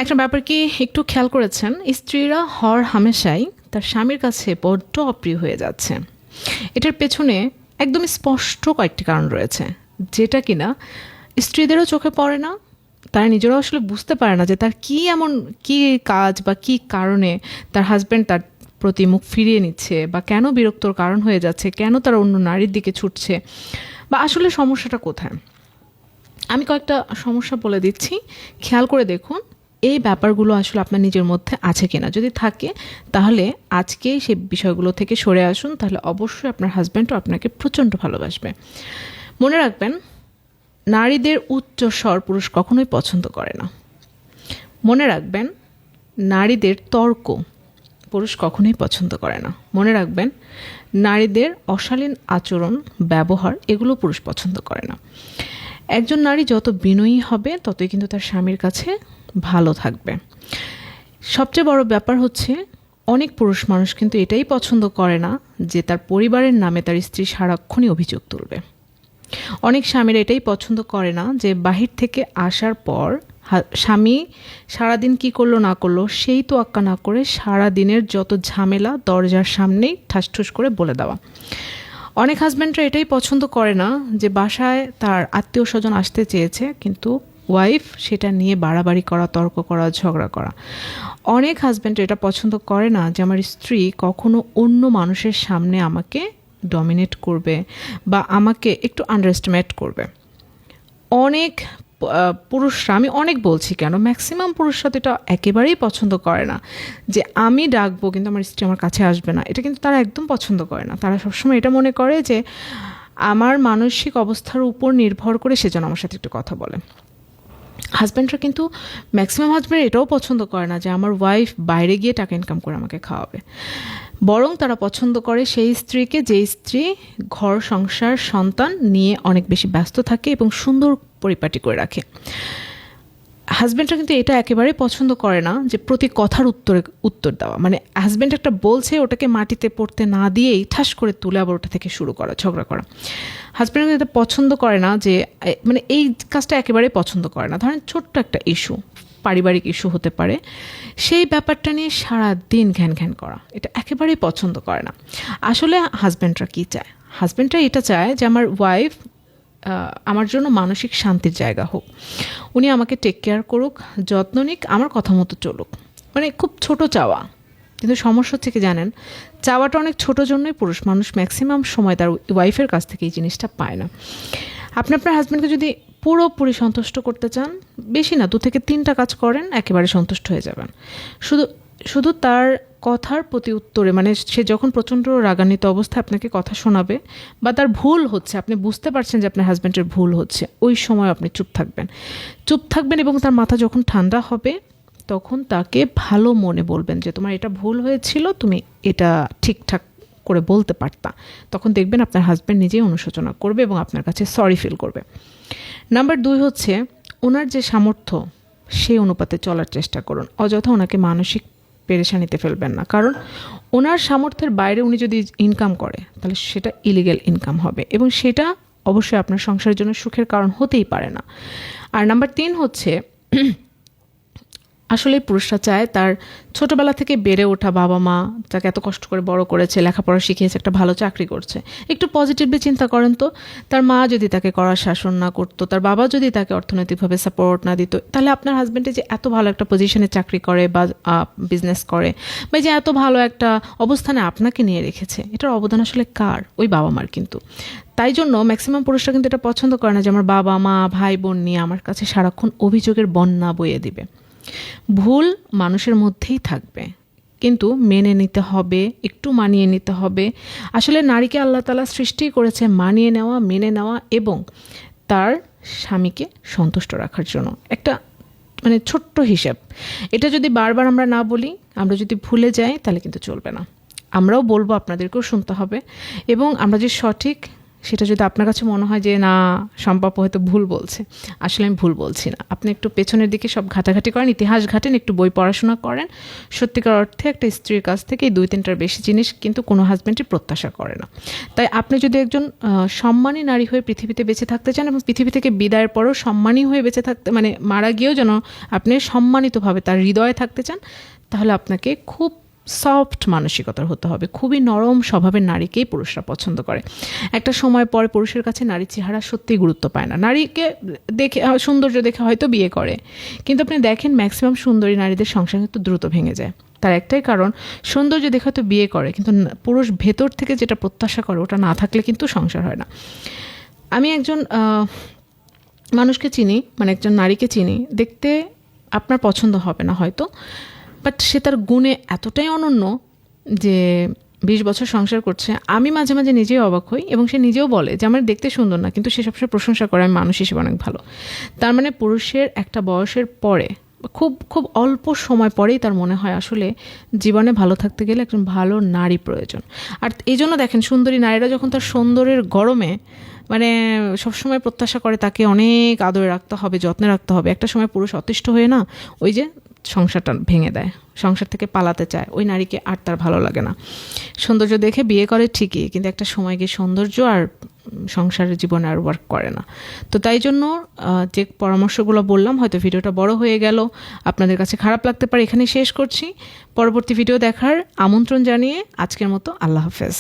একটা ব্যাপার কি একটু খেয়াল করেছেন, স্ত্রীরা হর হামেশাই তার স্বামীর কাছে বড্ড অপ্রিয় হয়ে যাচ্ছে। এটার পেছনে একদম স্পষ্ট কয়েকটি কারণ রয়েছে, যেটা কিনা স্ত্রীদেরও চোখে পড়ে না। তারা নিজেরাও আসলে বুঝতে পারে না যে তার কি এমন কি কাজ বা কি কারণে তার হাজব্যান্ড তার প্রতি মুখ ফিরিয়ে নিচ্ছে, বা কেন বিরক্তর কারণ হয়ে যাচ্ছে, কেন তারা অন্য নারীর দিকে ছুটছে, বা আসলে সমস্যাটা কোথায়। আমি কয়েকটা সমস্যা বলে দিচ্ছি, খেয়াল করে দেখুন এই ব্যাপারগুলো আসলে আপনার নিজের মধ্যে আছে কিনা। যদি থাকে তাহলে আজকেই সেই বিষয়গুলো থেকে সরে আসুন, তাহলে অবশ্যই আপনার হাজব্যান্ডও আপনাকে প্রচণ্ড ভালোবাসবে। মনে রাখবেন, নারীদের উচ্চ স্বর পুরুষ কখনোই পছন্দ করে না। মনে রাখবেন, নারীদের তর্ক পুরুষ কখনোই পছন্দ করে না। মনে রাখবেন, নারীদের অশালীন আচরণ ব্যবহার এগুলো পুরুষ পছন্দ করে না। একজন নারী যত বিনয়ী হবে ততই কিন্তু তার স্বামীর কাছে ভালো থাকবে। সবচেয়ে বড় ব্যাপার হচ্ছে, অনেক পুরুষ মানুষ কিন্তু এটাই পছন্দ করে না যে তার পরিবারের নামে তার স্ত্রী সারাক্ষণই অভিযোগ তুলবে। অনেক স্বামীরা এটাই পছন্দ করে না যে বাহির থেকে আসার পর স্বামী সারাদিন কি করলো না করলো সেই তোয়াক্কা না করে সারাদিনের যত ঝামেলা দরজার সামনেই ঠাসঠুস করে বলে দেওয়া। অনেক হাজব্যান্ডরা এটাই পছন্দ করে না যে বাসায় তার আত্মীয় স্বজন আসতে চেয়েছে কিন্তু ওয়াইফ সেটা নিয়ে বাড়াবাড়ি করা, তর্ক করা, ঝগড়া করা। অনেক হাজব্যান্ড এটা পছন্দ করে না যে আমার স্ত্রী কখনো অন্য মানুষের সামনে আমাকে ডমিনেট করবে বা আমাকে একটু আন্ডারএস্টিমেট করবে। অনেক পুরুষরা, আমি অনেক বলছি কেন, ম্যাক্সিমাম পুরুষরা তো এটা একেবারেই পছন্দ করে না যে আমি ডাকবো কিন্তু আমার স্ত্রী আমার কাছে আসবে না। এটা কিন্তু তারা একদম পছন্দ করে না। তারা সবসময় এটা মনে করে যে আমার মানসিক অবস্থার উপর নির্ভর করে সে যেন আমার সাথে একটু কথা বলে। হাজব্যান্ডরা কিন্তু ম্যাক্সিমাম হাজব্যান্ড এটাও পছন্দ করে না যে আমার ওয়াইফ বাইরে গিয়ে টাকা ইনকাম করে আমাকে খাওয়াবে। বরং তারা পছন্দ করে সেই স্ত্রীকে যে স্ত্রী ঘর সংসার সন্তান নিয়ে অনেক বেশি ব্যস্ত থাকে এবং সুন্দর পরিপাটি করে রাখে। হাজব্যান্ডরা কিন্তু এটা একেবারেই পছন্দ করে না যে প্রতি কথার উত্তর দেওয়া, মানে হাজব্যান্ড একটা বলছে ওটাকে মাটিতে পড়তে না দিয়েই ঠাস করে তুলে আবার ওটা থেকে শুরু করা, ঝগড়া করা। হাজব্যান্ড এটা পছন্দ করে না, যে মানে এই কাজটা একেবারেই পছন্দ করে না। ধরেন ছোট্ট একটা ইস্যু, পারিবারিক ইস্যু হতে পারে, সেই ব্যাপারটা নিয়ে সারা দিন ঘ্যান ঘ্যান করা, এটা একেবারেই পছন্দ করে না। আসলে হাজব্যান্ডরা কী চায়? হাজব্যান্ডরা এটা চায় যে আমার ওয়াইফ আমার জন্য মানসিক শান্তির জায়গা হোক, উনি আমাকে টেক কেয়ার করুক, যত্ন নিক, আমার কথা মতো চলুক। মানে খুব ছোট চাওয়া, কিন্তু সমস্যা হচ্ছে কি জানেন, চাওয়াটা অনেক ছোট জন্যই পুরুষ মানুষ ম্যাক্সিমাম সময় তার ওয়াইফের কাছ থেকে এই জিনিসটা পায় না। আপনি আপনার হাজব্যান্ডকে যদি পুরোপুরি সন্তুষ্ট করতে চান, বেশি না 2 থেকে 3টা কাজ করেন, একেবারে সন্তুষ্ট হয়ে যাবেন। শুধু তার কথার প্রতি উত্তরে, মানে সে যখন প্রচণ্ড রাগান্বিত অবস্থায় আপনাকে কথা শোনাবে বা তার ভুল হচ্ছে, আপনি বুঝতে পারছেন যে আপনার হাজব্যান্ডের ভুল হচ্ছে, ওই সময় আপনি চুপ থাকবেন এবং তার মাথা যখন ঠান্ডা হবে তখন তাকে ভালো মনে বলবেন যে তোমার এটা ভুল হয়েছিল, তুমি এটা ঠিকঠাক করে বলতে পারতা। তখন দেখবেন আপনার হাজব্যান্ড নিজেই অনুশোচনা করবে এবং আপনার কাছে সরি ফিল করবে। নাম্বার 2 হচ্ছে, ওনার যে সামর্থ্য সেই অনুপাতে চলার চেষ্টা করুন। অযথা ওনাকে মানসিক পেরেশানিতে ফেলবেন না, কারণ ওনার সামর্থ্যের বাইরে উনি যদি ইনকাম করে তাহলে সেটা ইলিগ্যাল ইনকাম হবে এবং সেটা অবশ্যই আপনার সংসারের জন্য সুখের কারণ হতেই পারে না। আর নাম্বার 3 হচ্ছে, আসলে পুরুষরা চায় তার ছোটবেলা থেকে বেড়ে ওঠা বাবা মা তাকে এত কষ্ট করে বড় করেছে, লেখাপড়া শিখিয়েছে, একটা ভালো চাকরি করছে। একটু পজিটিভলি চিন্তা করেন তো, তার মা যদি তাকে কড়া শাসন না করতো, তার বাবা যদি তাকে অর্থনৈতিকভাবে সাপোর্ট না দিত, তাহলে আপনার হাজব্যান্ডে যে এত ভালো একটা পজিশনে চাকরি করে বা বিজনেস করে বা যে এত ভালো একটা অবস্থানে আপনাকে নিয়ে রেখেছে, এটার অবদান আসলে কার? ওই বাবা মার। কিন্তু তাই জন্য ম্যাক্সিমাম পুরুষরা কিন্তু এটা পছন্দ করে না যে আমার বাবা মা ভাই বোন নিয়ে আমার কাছে সারাক্ষণ অভিযোগের বন্যা বয়ে দিবে। ভুল মানুষের মধ্যেই থাকবে, কিন্তু মেনে নিতে হবে, একটু মানিয়ে নিতে হবে। আসলে নারীকে আল্লাহ তাআলা সৃষ্টি করেছে মানিয়ে নেওয়া, মেনে নেওয়া এবং তার স্বামীকে সন্তুষ্ট রাখার জন্য। একটা মানে ছোট্ট হিসাব, এটা যদি বারবার আমরা না বলি, আমরা যদি ভুলে যাই, তাহলে কিন্তু চলবে না। আমরাও বলবো, আপনাদেরকেও শুনতে হবে এবং আমরা যে সঠিক সেটা যদি আপনার কাছে মনে হয় যে না সম্পাপ্য হয়তো ভুল বলছে, আসলে আমি ভুল বলছি না। আপনি একটু পেছনের দিকে সব ঘাটাঘাটি করেন, ইতিহাস ঘাটেন, একটু বই পড়াশোনা করেন। সত্যিকার অর্থে একটা স্ত্রীর কাছ থেকে এই 2-3টার বেশি জিনিস কিন্তু কোনো হাজব্যান্ডই প্রত্যাশা করে না। তাই আপনি যদি একজন সম্মানী নারী হয়ে পৃথিবীতে বেঁচে থাকতে চান এবং পৃথিবী থেকে বিদায়ের পরও সম্মানী হয়ে বেঁচে থাকতে, মানে মারা গিয়েও যেন আপনি সম্মানিতভাবে তার হৃদয়ে থাকতে চান, তাহলে আপনাকে খুব সফট মানসিকতার হতে হবে। খুবই নরম স্বভাবের নারীকেই পুরুষরা পছন্দ করে। একটা সময় পরে পুরুষের কাছে নারী চেহারা সত্যিই গুরুত্ব পায় না। নারীকে দেখে, সৌন্দর্য দেখে হয়তো বিয়ে করে, কিন্তু আপনি দেখেন ম্যাক্সিমাম সুন্দরী নারীদের সংসার কিন্তু দ্রুত ভেঙে যায়। তার একটাই কারণ, সৌন্দর্য দেখে হয়তো বিয়ে করে, কিন্তু পুরুষ ভেতর থেকে যেটা প্রত্যাশা করে ওটা না থাকলে কিন্তু সংসার হয় না। আমি একজন মানুষকে চিনি, মানে একজন নারীকে চিনি, দেখতে আপনার পছন্দ হবে না হয়তো, বাট সে তার গুণে এতটাই অনন্য যে 20 বছর সংসার করছে। আমি মাঝে মাঝে নিজেই অবাক হই, এবং সে নিজেও বলে যে আমার দেখতে সুন্দর না, কিন্তু সে সবসময় প্রশংসা করে আমি মানুষ হিসেবে অনেক ভালো। তার মানে পুরুষের একটা বয়সের পরে, খুব খুব অল্প সময় পরেই তার মনে হয় আসলে জীবনে ভালো থাকতে গেলে একজন ভালো নারী প্রয়োজন। আর এই জন্য দেখেন সুন্দরী নারীরা যখন তার সৌন্দর্যের গরমে মানে সবসময় প্রত্যাশা করে তাকে অনেক আদরে রাখতে হবে, যত্নে রাখতে হবে, একটা সময় পুরুষ অতিষ্ঠ হয়ে না ওই যে সংসারটা ভেঙে দেয়, সংসার থেকে পালাতে চায়, ওই নারীকে আর তার ভালো লাগে না। সৌন্দর্য দেখে বিয়ে করে ঠিকই, কিন্তু একটা সময় গিয়ে সৌন্দর্য আর সংসারের জীবনে আর ওয়ার্ক করে না। তো তাই জন্য যে পরামর্শগুলো বললাম, হয়তো ভিডিওটা বড় হয়ে গেল, আপনাদের কাছে খারাপ লাগতে পারে, এখানেই শেষ করছি। পরবর্তী ভিডিও দেখার আমন্ত্রণ জানিয়ে আজকের মতো আল্লাহ হাফেজ।